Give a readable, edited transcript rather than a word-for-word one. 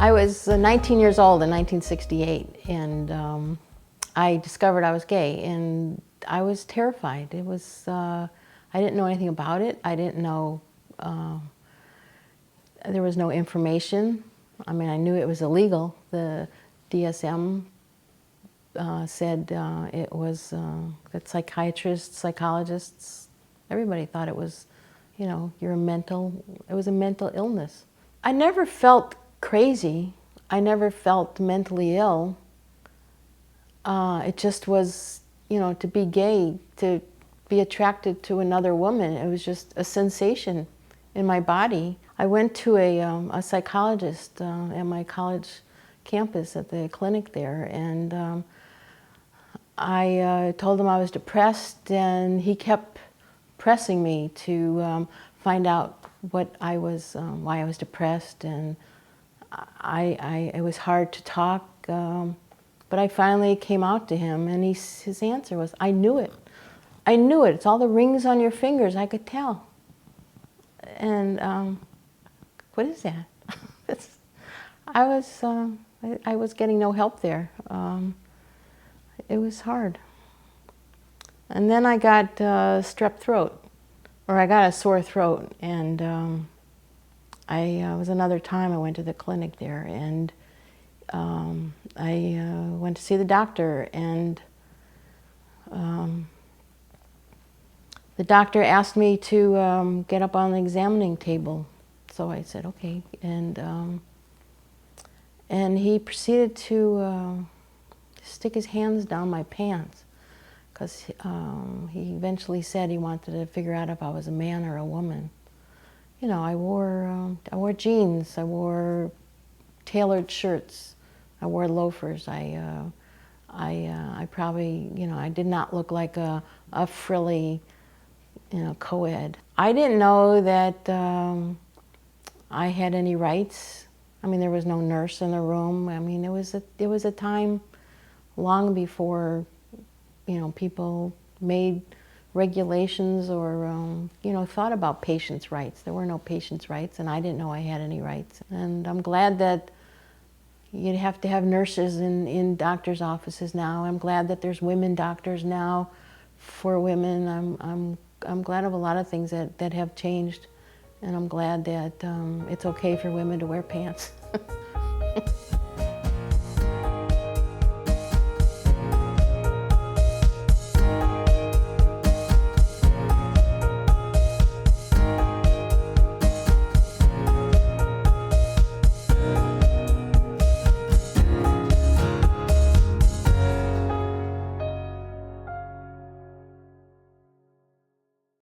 I was 19 years old in 1968, and I discovered I was gay, and I was terrified. It was, I didn't know anything about it. I didn't know, there was no information. I mean, I knew it was illegal. The DSM said it was, that psychiatrists, psychologists, everybody thought it was, you know, it was a mental illness. I never felt crazy. I never felt mentally ill. It just was, you know, to be gay, to be attracted to another woman, it was just a sensation in my body. I went to a psychologist at my college campus at the clinic there, and I told him I was depressed, and he kept pressing me to find out what I was, why I was depressed, and it was hard to talk, but I finally came out to him, and his answer was, I knew it. I knew it. It's all the rings on your fingers. I could tell. And what is that? I was getting no help there. It was hard. And then I got strep throat, or I got a sore throat, and I was another time I went to the clinic there, and I went to see the doctor, and the doctor asked me to get up on the examining table. So I said, okay, and he proceeded to stick his hands down my pants, because he eventually said he wanted to figure out if I was a man or a woman. You know, I wore jeans, I wore tailored shirts, I wore loafers. I probably, you know, I did not look like a frilly, you know, co-ed. I didn't know that I had any rights. I mean, there was no nurse in the room. I mean, it was a time long before, you know, people made regulations or, you know, thought about patients' rights. There were no patients' rights, and I didn't know I had any rights. And I'm glad that you'd have to have nurses in doctors' offices now. I'm glad that there's women doctors now for women. I'm glad of a lot of things that have changed, and I'm glad that it's okay for women to wear pants.